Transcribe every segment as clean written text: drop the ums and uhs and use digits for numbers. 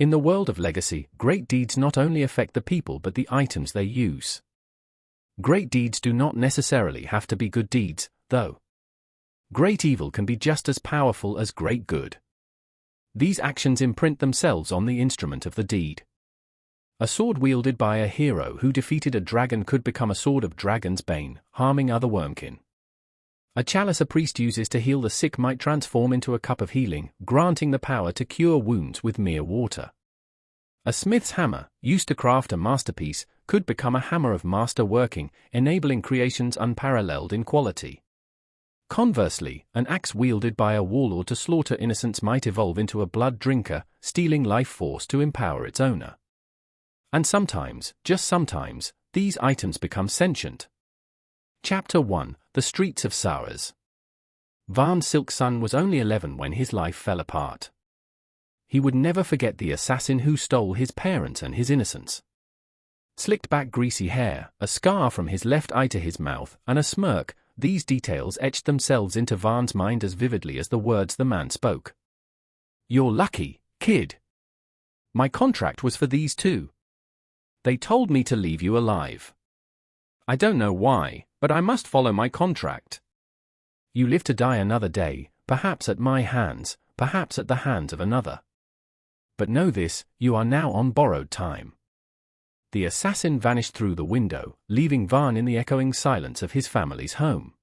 In the world of legacy, great deeds not only affect the people but the items they use. Great deeds do not necessarily have to be good deeds, though. Great evil can be just as powerful as great good. These actions imprint themselves on the instrument of the deed. A sword wielded by a hero who defeated a dragon could become a sword of dragon's bane, harming other wormkin. A chalice a priest uses to heal the sick might transform into a cup of healing, granting the power to cure wounds with mere water. A smith's hammer, used to craft a masterpiece, could become a hammer of master working, enabling creations unparalleled in quality. Conversely, an axe wielded by a warlord to slaughter innocents might evolve into a blood drinker, stealing life force to empower its owner. And sometimes, just sometimes, these items become sentient. Chapter 1: The Streets of Saras. Varn's silk son was only 11 when his life fell apart. He would never forget the assassin who stole his parents and his innocence. Slicked back greasy hair, a scar from his left eye to his mouth, and a smirk, these details etched themselves into Varn's mind as vividly as the words the man spoke. "You're lucky, kid. My contract was for these two. They told me to leave you alive. I don't know why, but I must follow my contract. You live to die another day, perhaps at my hands, perhaps at the hands of another. But know this, you are now on borrowed time." The assassin vanished through the window, leaving Varn in the echoing silence of his family's home.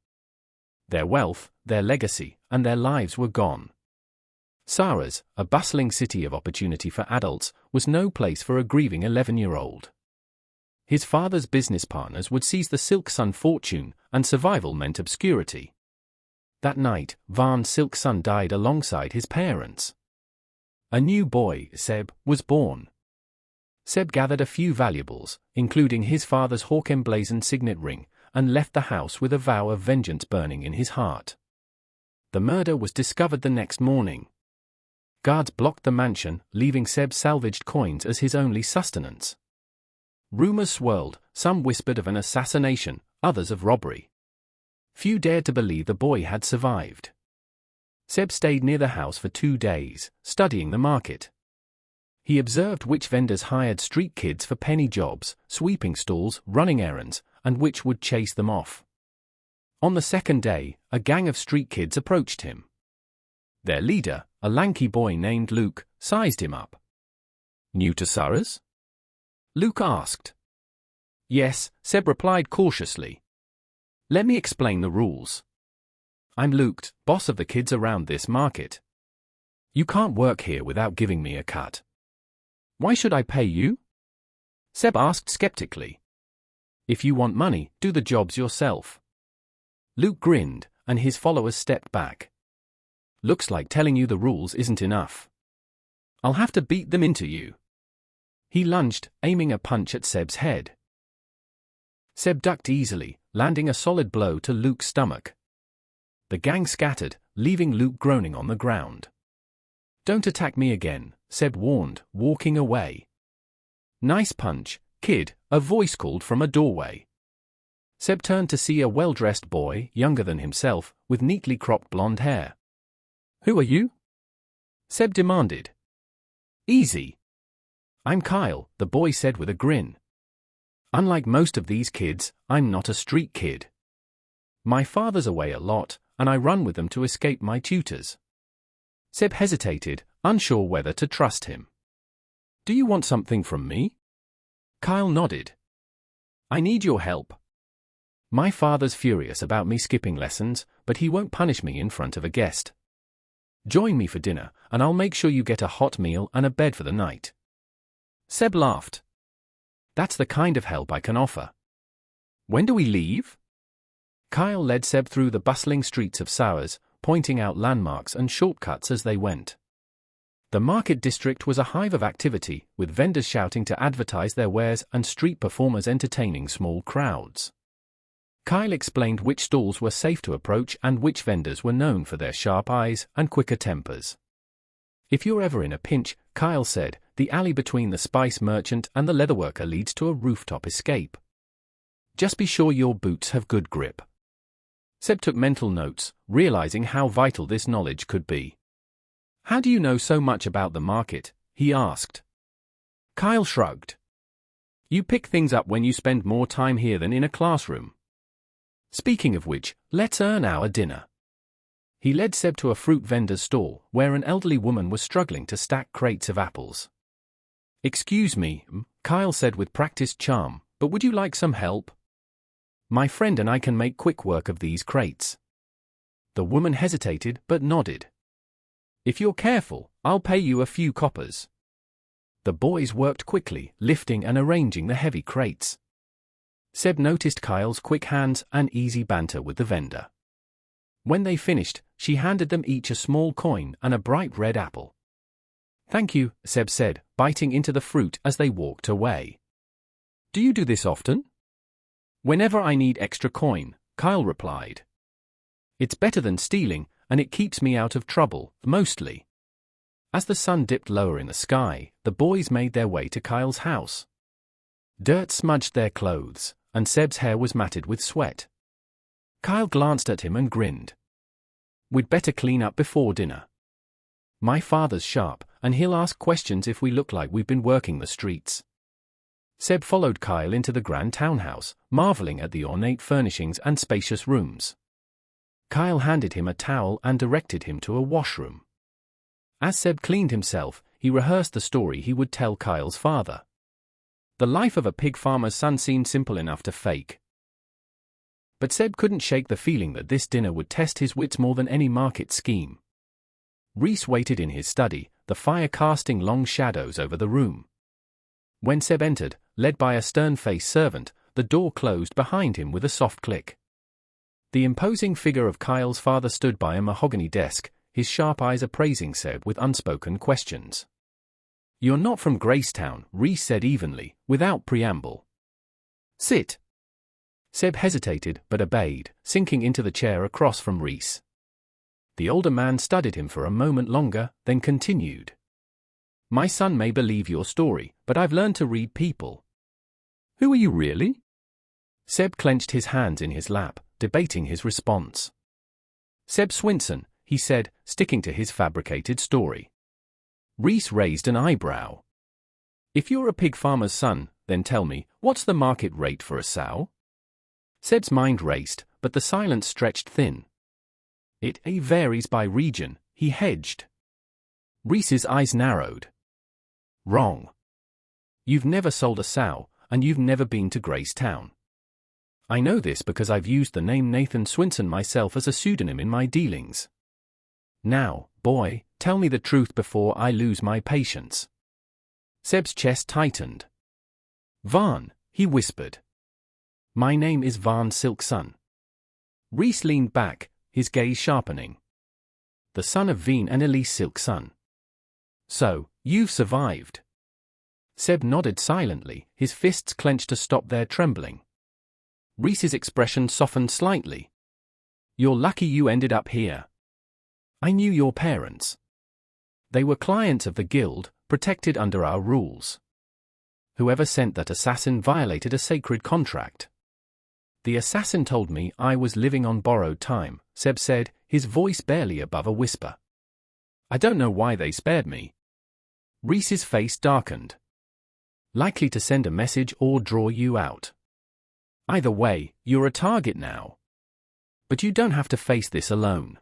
Their wealth, their legacy, and their lives were gone. Saras, a bustling city of opportunity for adults, was no place for a grieving 11-year-old. His father's business partners would seize the silk son fortune, and survival meant obscurity. That night, Varn's silk son died alongside his parents. A new boy, Seb, was born. Seb gathered a few valuables, including his father's hawk-emblazoned signet ring, and left the house with a vow of vengeance burning in his heart. The murder was discovered the next morning. Guards blocked the mansion, leaving Seb's salvaged coins as his only sustenance. Rumors swirled, some whispered of an assassination, others of robbery. Few dared to believe the boy had survived. Seb stayed near the house for 2 days, studying the market. He observed which vendors hired street kids for penny jobs, sweeping stalls, running errands, and which would chase them off. On the second day, a gang of street kids approached him. Their leader, a lanky boy named Luke, sized him up. "New to Saras?" Luke asked. "Yes," Seb replied cautiously. "Let me explain the rules. I'm Luke, boss of the kids around this market. You can't work here without giving me a cut." "Why should I pay you?" Seb asked skeptically. "If you want money, do the jobs yourself." Luke grinned, and his followers stepped back. "Looks like telling you the rules isn't enough. I'll have to beat them into you." He lunged, aiming a punch at Seb's head. Seb ducked easily, landing a solid blow to Luke's stomach. The gang scattered, leaving Luke groaning on the ground. "Don't attack me again," Seb warned, walking away. "Nice punch, kid," a voice called from a doorway. Seb turned to see a well-dressed boy, younger than himself, with neatly cropped blonde hair. "Who are you?" Seb demanded. "Easy. I'm Kyle," the boy said with a grin. "Unlike most of these kids, I'm not a street kid. My father's away a lot, and I run with them to escape my tutors." Seb hesitated, unsure whether to trust him. "Do you want something from me?" Kyle nodded. "I need your help. My father's furious about me skipping lessons, but he won't punish me in front of a guest. Join me for dinner, and I'll make sure you get a hot meal and a bed for the night." Seb laughed. "That's the kind of help I can offer. When do we leave?" Kyle led Seb through the bustling streets of Saras, pointing out landmarks and shortcuts as they went. The market district was a hive of activity, with vendors shouting to advertise their wares and street performers entertaining small crowds. Kyle explained which stalls were safe to approach and which vendors were known for their sharp eyes and quicker tempers. "If you're ever in a pinch," Kyle said, "the alley between the spice merchant and the leatherworker leads to a rooftop escape. Just be sure your boots have good grip." Seb took mental notes, realizing how vital this knowledge could be. "How do you know so much about the market?" he asked. Kyle shrugged. You pick things up when you spend more time here than in a classroom. Speaking of which, let's earn our dinner. He led Seb to a fruit vendor's stall, where an elderly woman was struggling to stack crates of apples. Excuse me, Kyle said with practiced charm, but would you like some help? My friend and I can make quick work of these crates. The woman hesitated, but nodded. If you're careful, I'll pay you a few coppers. The boys worked quickly, lifting and arranging the heavy crates. Seb noticed Kyle's quick hands and easy banter with the vendor. When they finished, she handed them each a small coin and a bright red apple. Thank you, Seb said, biting into the fruit as they walked away. Do you do this often? Whenever I need extra coin, Kyle replied. It's better than stealing, and it keeps me out of trouble, mostly. As the sun dipped lower in the sky, the boys made their way to Kyle's house. Dirt smudged their clothes, and Seb's hair was matted with sweat. Kyle glanced at him and grinned. We'd better clean up before dinner. My father's sharp, and he'll ask questions if we look like we've been working the streets. Seb followed Kyle into the grand townhouse, marveling at the ornate furnishings and spacious rooms. Kyle handed him a towel and directed him to a washroom. As Seb cleaned himself, he rehearsed the story he would tell Kyle's father. The life of a pig farmer's son seemed simple enough to fake. But Seb couldn't shake the feeling that this dinner would test his wits more than any market scheme. Reese waited in his study, the fire casting long shadows over the room. When Seb entered, led by a stern-faced servant, the door closed behind him with a soft click. The imposing figure of Kyle's father stood by a mahogany desk, his sharp eyes appraising Seb with unspoken questions. You're not from Gracetown, Reese said evenly, without preamble. Sit. Seb hesitated but obeyed, sinking into the chair across from Reese. The older man studied him for a moment longer, then continued. My son may believe your story, but I've learned to read people. Who are you really? Seb clenched his hands in his lap, debating his response. Seb Swinson, he said, sticking to his fabricated story. Reese raised an eyebrow. If you're a pig farmer's son, then tell me, what's the market rate for a sow? Seb's mind raced, but the silence stretched thin. It varies by region, he hedged. Reese's eyes narrowed. Wrong. You've never sold a sow, and you've never been to Gracetown. I know this because I've used the name Nathan Swinson myself as a pseudonym in my dealings. Now, boy, tell me the truth before I lose my patience. Seb's chest tightened. Vaughn, he whispered. My name is Vaughn Silkson. Reese leaned back, his gaze sharpening. The son of Veen and Elise Silkson. So, you've survived. Seb nodded silently, his fists clenched to stop their trembling. Reese's expression softened slightly. You're lucky you ended up here. I knew your parents. They were clients of the guild, protected under our rules. Whoever sent that assassin violated a sacred contract. The assassin told me I was living on borrowed time, Seb said, his voice barely above a whisper. I don't know why they spared me. Reese's face darkened. Likely to send a message or draw you out. Either way, you're a target now. But you don't have to face this alone.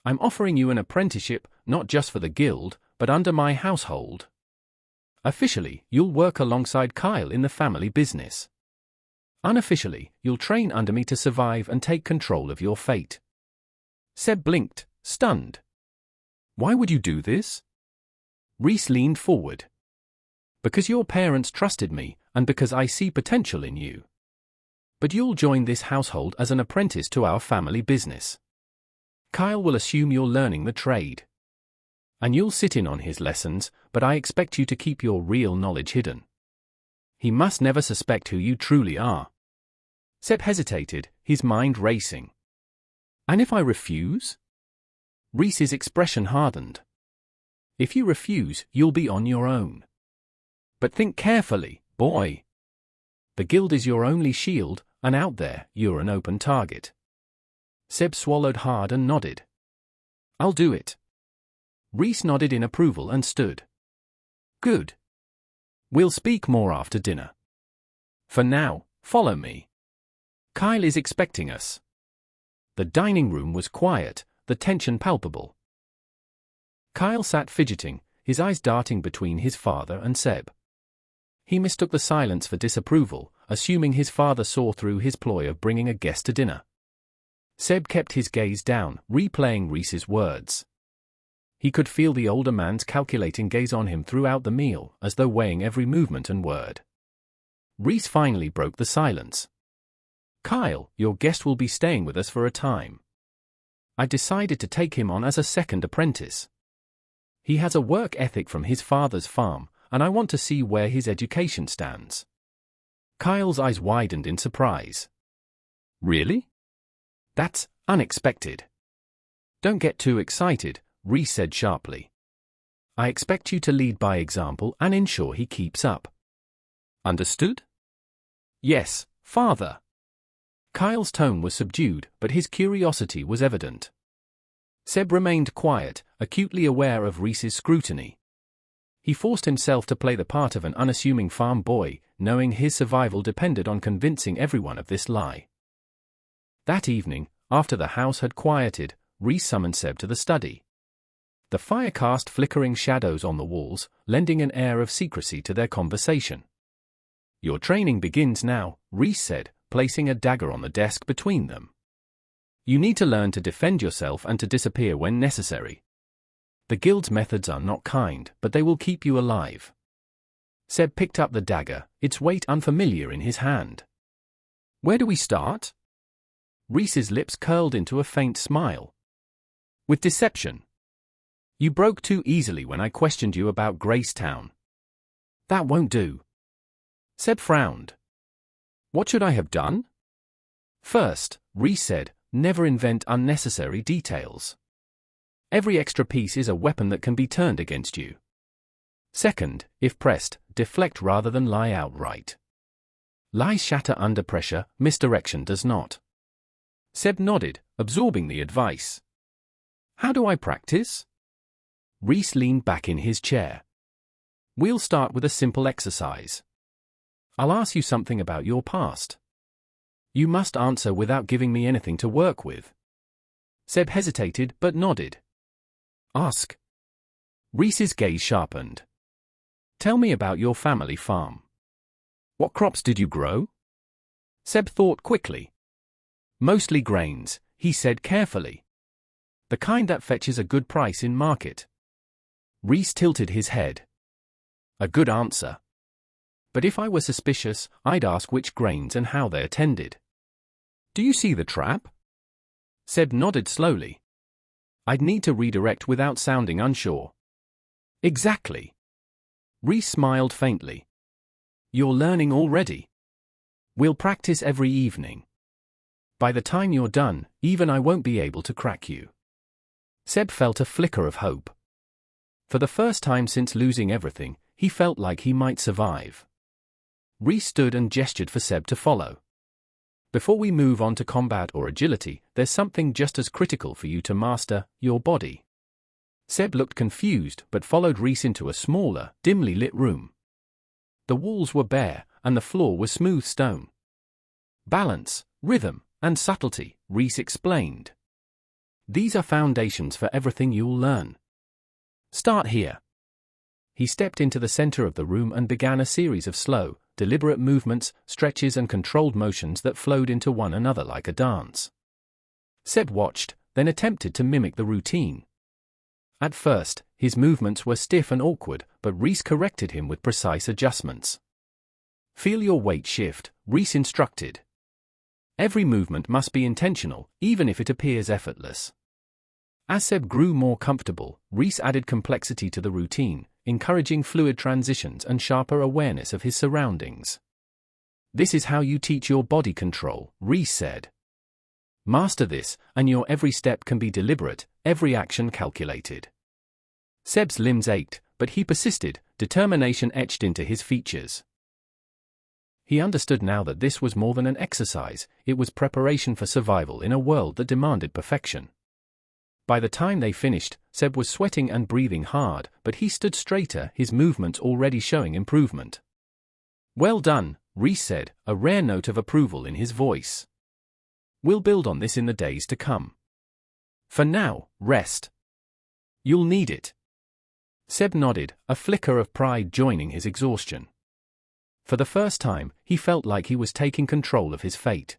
I'm offering you an apprenticeship, not just for the guild, but under my household. Officially, you'll work alongside Kyle in the family business. Unofficially, you'll train under me to survive and take control of your fate. Seb blinked, stunned. Why would you do this? Reese leaned forward. Because your parents trusted me, and because I see potential in you. But you'll join this household as an apprentice to our family business. Kyle will assume you're learning the trade. And you'll sit in on his lessons, but I expect you to keep your real knowledge hidden. He must never suspect who you truly are. Seb hesitated, his mind racing. And if I refuse? Reese's expression hardened. If you refuse, you'll be on your own. But think carefully, boy. The guild is your only shield, and out there, you're an open target. Seb swallowed hard and nodded. I'll do it. Reese nodded in approval and stood. Good. We'll speak more after dinner. For now, follow me. Kyle is expecting us. The dining room was quiet, the tension palpable. Kyle sat fidgeting, his eyes darting between his father and Seb. He mistook the silence for disapproval, assuming his father saw through his ploy of bringing a guest to dinner. Seb kept his gaze down, replaying Reese's words. He could feel the older man's calculating gaze on him throughout the meal, as though weighing every movement and word. Reese finally broke the silence. Kyle, your guest will be staying with us for a time. I decided to take him on as a second apprentice. He has a work ethic from his father's farm, and I want to see where his education stands. Kyle's eyes widened in surprise. Really? That's unexpected. Don't get too excited, Reese said sharply. I expect you to lead by example and ensure he keeps up. Understood? Yes, father. Kyle's tone was subdued, but his curiosity was evident. Seb remained quiet, acutely aware of Reese's scrutiny. He forced himself to play the part of an unassuming farm boy, knowing his survival depended on convincing everyone of this lie. That evening, after the house had quieted, Reese summoned Seb to the study. The fire cast flickering shadows on the walls, lending an air of secrecy to their conversation. Your training begins now, Reese said, placing a dagger on the desk between them. You need to learn to defend yourself and to disappear when necessary. The guild's methods are not kind, but they will keep you alive. Seb picked up the dagger, its weight unfamiliar in his hand. Where do we start? Reese's lips curled into a faint smile. With deception. You broke too easily when I questioned you about Gracetown. That won't do. Seb frowned. What should I have done? First, Reese said, never invent unnecessary details. Every extra piece is a weapon that can be turned against you. Second, if pressed, deflect rather than lie outright. Lies shatter under pressure, misdirection does not. Seb nodded, absorbing the advice. How do I practice? Reese leaned back in his chair. We'll start with a simple exercise. I'll ask you something about your past. You must answer without giving me anything to work with. Seb hesitated but nodded. Ask. Reese's gaze sharpened. Tell me about your family farm. What crops did you grow? Seb thought quickly. Mostly grains, he said carefully. The kind that fetches a good price in market. Reese tilted his head. A good answer. But if I were suspicious, I'd ask which grains and how they're tended. Do you see the trap? Seb nodded slowly. I'd need to redirect without sounding unsure. Exactly. Reese smiled faintly. You're learning already. We'll practice every evening. By the time you're done, even I won't be able to crack you. Seb felt a flicker of hope. For the first time since losing everything, he felt like he might survive. Reese stood and gestured for Seb to follow. Before we move on to combat or agility, there's something just as critical for you to master, your body. Seb looked confused but followed Reese into a smaller, dimly lit room. The walls were bare, and the floor was smooth stone. Balance, rhythm, and subtlety, Reese explained. These are foundations for everything you'll learn. Start here. He stepped into the center of the room and began a series of slow, deliberate movements, stretches and controlled motions that flowed into one another like a dance. Seb watched, then attempted to mimic the routine. At first, his movements were stiff and awkward, but Reese corrected him with precise adjustments. Feel your weight shift, Reese instructed. Every movement must be intentional, even if it appears effortless. As Seb grew more comfortable, Reese added complexity to the routine, encouraging fluid transitions and sharper awareness of his surroundings. This is how you teach your body control, Reese said. Master this, and your every step can be deliberate, every action calculated. Seb's limbs ached, but he persisted, determination etched into his features. He understood now that this was more than an exercise, it was preparation for survival in a world that demanded perfection. By the time they finished, Seb was sweating and breathing hard, but he stood straighter, his movements already showing improvement. "Well done," Reese said, a rare note of approval in his voice. "We'll build on this in the days to come. For now, rest. You'll need it." Seb nodded, a flicker of pride joining his exhaustion. For the first time, he felt like he was taking control of his fate.